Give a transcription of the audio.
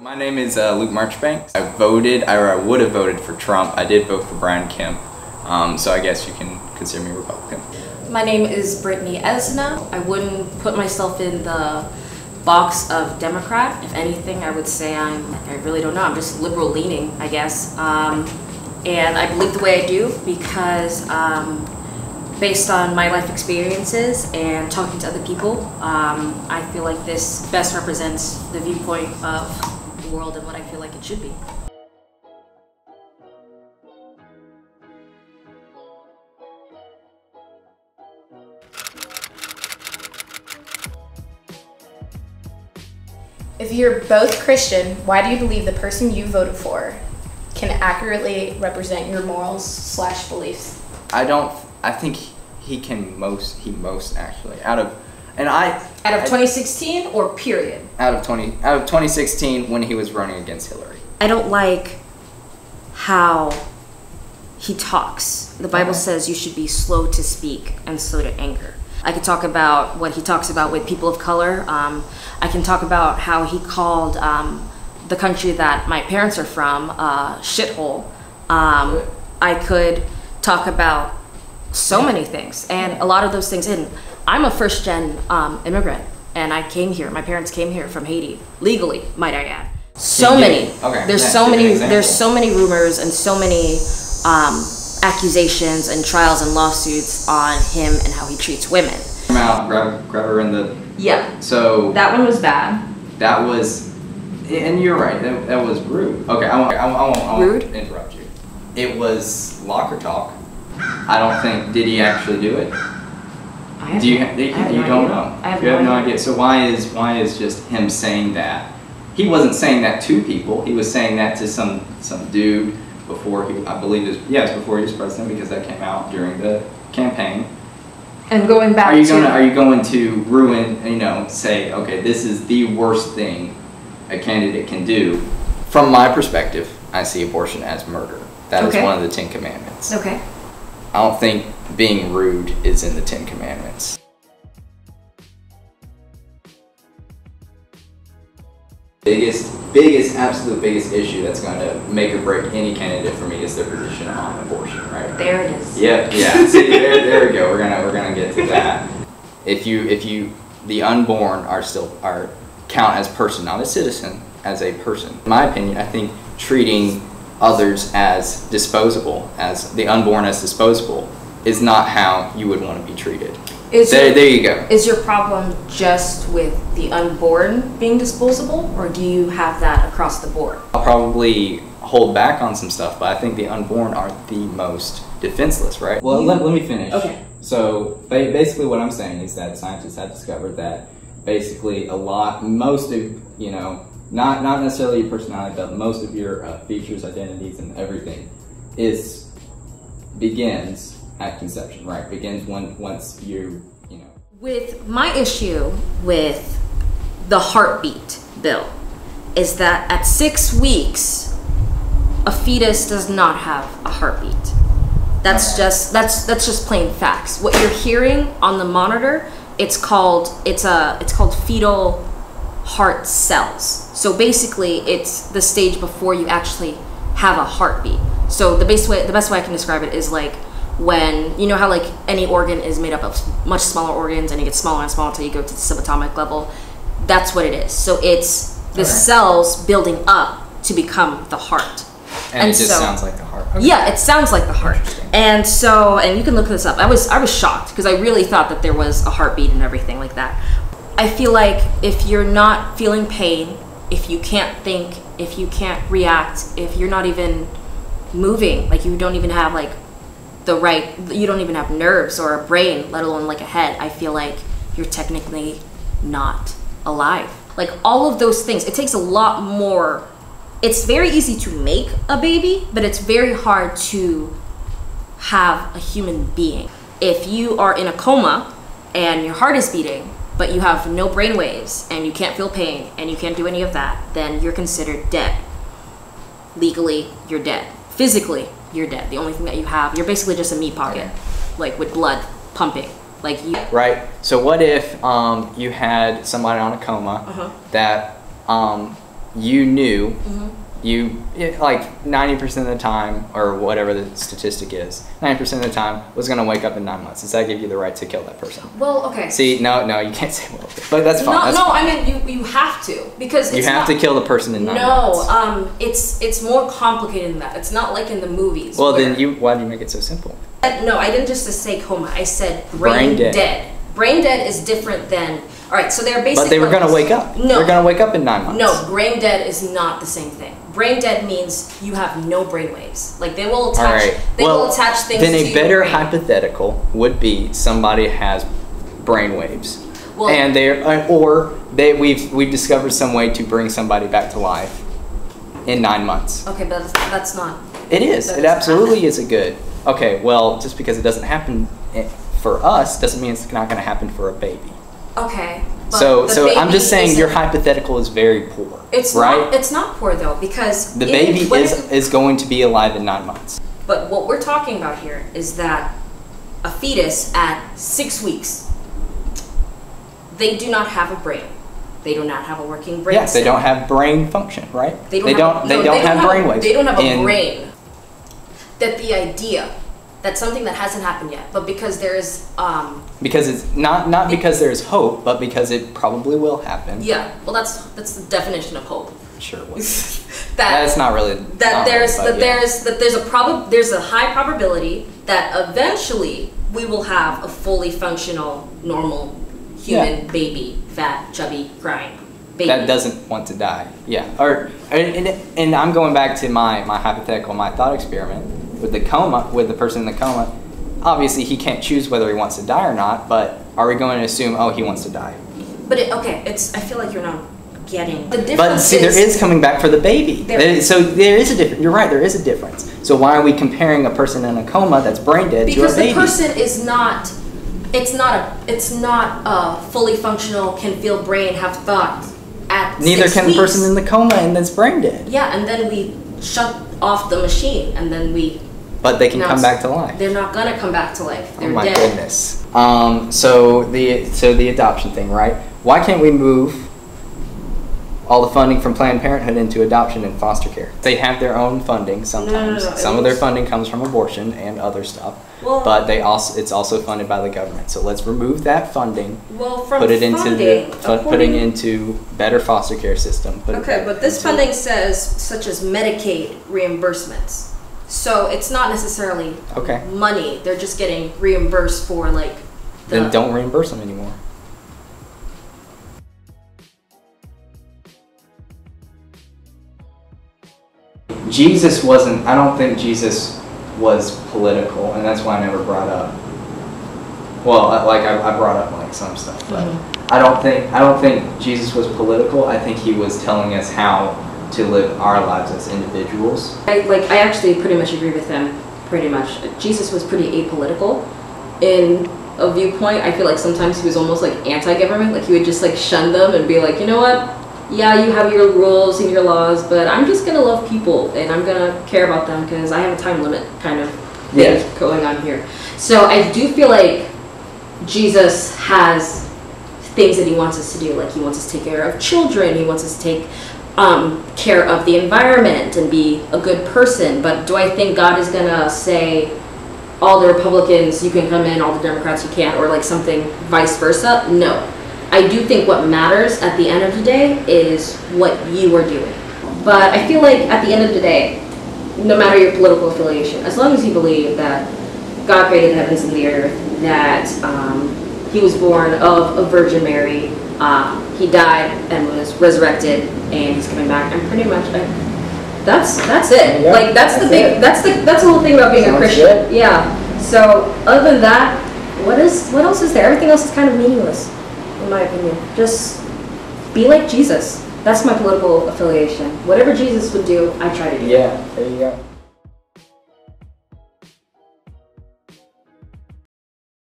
My name is Luke Marchbanks. I would have voted for Trump. I did vote for Brian Kemp, so I guess you can consider me Republican. My name is Brittany Esna. I wouldn't put myself in the box of Democrat. If anything, I would say I really don't know, I'm just liberal leaning, I guess. And I believe the way I do because based on my life experiences and talking to other people, I feel like this best represents the viewpoint of the world and what I feel like it should be. If you're both Christian, why do you believe the person you voted for can accurately represent your morals/beliefs? I think he most actually out of 2016 or period? Out of 2016 when he was running against Hillary. I don't like how he talks. The Bible says you should be slow to speak and slow to anger. I could talk about what he talks about with people of color. I can talk about how he called the country that my parents are from a shithole. I could talk about so many things, and a lot of those things. I'm a first-gen immigrant, and I came here. My parents came here from Haiti legally, might I add. So many. Okay. There's so many. There's so many rumors and so many accusations and trials and lawsuits on him and how he treats women. Come out, grab her in the. Yeah. So that one was bad. That was, and you're right. That was rude. Okay, I won't interrupt you. It was locker talk. I don't think. Did he actually do it? You don't know. I have no idea. So why is just him saying that? He wasn't saying that to people. He was saying that to some dude before he, I believe it was before he was president, because that came out during the campaign. And going back are you going to ruin, say, okay, this is the worst thing a candidate can do? From my perspective, I see abortion as murder. That is one of the 10 Commandments. Okay. I don't think being rude is in the 10 Commandments. Absolute biggest issue that's going to make or break any candidate for me is their position on abortion, right? There it is. Yeah. See, there we go. We're gonna get to that. If the unborn are count as person, not a citizen, as a person. In my opinion, I think treating others as disposable, as the unborn as disposable, is not how you would want to be treated. There you go. Is your problem just with the unborn being disposable, or do you have that across the board? I'll probably hold back on some stuff, but I think the unborn are the most defenseless, right? Well, let me finish. Okay. So basically what I'm saying is that scientists have discovered that basically most of, not necessarily your personality, but most of your features, identities, and everything begins at conception, right? Begins once you. With my issue with the heartbeat bill is that at 6 weeks, a fetus does not have a heartbeat. That's just plain facts. What you're hearing on the monitor, it's called fetal heart cells. So basically, it's the stage before you actually have a heartbeat. So the best way I can describe it is like when, you know how like any organ is made up of much smaller organs and it gets smaller and smaller until you go to the subatomic level. That's what it is. So it's the cells building up to become the heart. And it just sounds like the heart. Okay. Yeah, it sounds like the heart. And so, and you can look this up. I was shocked because I really thought that there was a heartbeat and everything like that. I feel like if you're not feeling pain, if you can't think, if you can't react, if you're not even moving, like you don't even have like you don't even have nerves or a brain, let alone like a head, I feel like you're technically not alive. Like all of those things, it takes a lot more. It's very easy to make a baby, but it's very hard to have a human being. If you are in a coma and your heart is beating, but you have no brain waves and you can't feel pain and you can't do any of that, then you're considered dead. Legally, you're dead. Physically, you're dead. The only thing that you have, you're basically just a meat pocket, like with blood pumping. Like you. Right. So what if you had somebody on a coma that you knew Mm-hmm. like 90% of the time, or whatever the statistic is, 90% of the time was going to wake up in 9 months. Does that give you the right to kill that person? Well, okay. See, no, you can't say well, but that's fine. No, that's no, fine. I mean you have to, because You it's have not, to kill the person in 9 months. No, it's more complicated than that. It's not like in the movies. Well, where- then why do you make it so simple? No, I didn't just say coma. I said Brain brain dead. dead. Brain dead is different than. All right, so they're basically. But they were going to wake up. No. They're going to wake up in 9 months. No, brain dead is not the same thing. Brain dead means you have no brain waves. Like they will attach. All right. They will attach things. Then to a your better brain. hypothetical would be somebody has brain waves, Well, and we've discovered some way to bring somebody back to life in 9 months. okay, but that's not. It is. That It doesn't absolutely happen. is a good. Okay, well, just because it doesn't happen for us doesn't mean it's not going to happen for a baby. Okay. But So the I'm just baby saying your isn't- hypothetical is very poor. It's right. not. It's not poor though, because The even baby when- is going to be alive in 9 months. But what we're talking about here is that a fetus at 6 weeks, they do not have a brain. They do not have a working brain. Yes, they cell. don't have brain function, right? They don't have a- brain waves. They don't have a And brain. That the idea that something that hasn't happened yet, but because there is, because it's not because there's hope, but because it probably will happen. yeah. Well, that's the definition of hope. Sure. Well, That that's not really that there's but yeah. there's a high probability that eventually we will have a fully functional, normal human baby, fat, chubby, crying baby. that doesn't want to die. Yeah. And I'm going back to my hypothetical, my thought experiment with the coma, with the person in the coma. Obviously, he can't choose whether he wants to die or not. But are we going to assume, oh, he wants to die? But I feel like you're not getting the difference. But see, there is coming back for the baby. So there is a difference. You're right. There is a difference. So why are we comparing a person in a coma that's brain dead because to a baby? the person is not. It's not a fully functional, can feel brain, have thought at Neither 6 can weeks. the person in the coma and that's brain dead. Yeah, and then we shut off the machine, and then we. But they can Now come it's- back to life. They're not gonna come back to life. They're Oh my dead. goodness. So the adoption thing, right? Why can't we move all the funding from Planned Parenthood into adoption and foster care? They have their own funding sometimes. No. Some of their funding comes from abortion and other stuff. Well- but it's also funded by the government. So let's remove that funding. Well, from Put it into funding, putting into better foster care system. Okay, but this into- funding says such as Medicaid reimbursements. So it's not necessarily Okay. money. They're just getting reimbursed for like the. Then don't reimburse them anymore. Jesus wasn't. I don't think Jesus was political, and that's why I never brought up. Well, I brought up like some stuff, but I don't think Jesus was political. I think he was telling us how to live our lives as individuals. I actually pretty much agree with him. Pretty much, Jesus was pretty apolitical in a viewpoint. I feel like sometimes he was almost like anti-government. Like he would just like shun them and be like, you know what? Yeah, you have your rules and your laws, but I'm just gonna love people and I'm gonna care about them because I have a time limit kind of thing going on here. So I do feel like Jesus has things that he wants us to do. Like he wants us to take care of children. He wants us to take care of the environment and be a good person. But do I think God is gonna say all the Republicans you can come in, all the Democrats you can't, or like something vice versa? No. I do think what matters at the end of the day is what you are doing. But I feel like at the end of the day, no matter your political affiliation, as long as you believe that God created the heavens and the earth, that he was born of a Virgin Mary, he died and was resurrected, and he's coming back, and pretty much that's it. Yeah, like that's the whole thing about being a Sounds Christian. good. Yeah. So other than that, what else is there? Everything else is kind of meaningless, in my opinion. Just be like Jesus. That's my political affiliation. Whatever Jesus would do, I try to do. Yeah, there you go.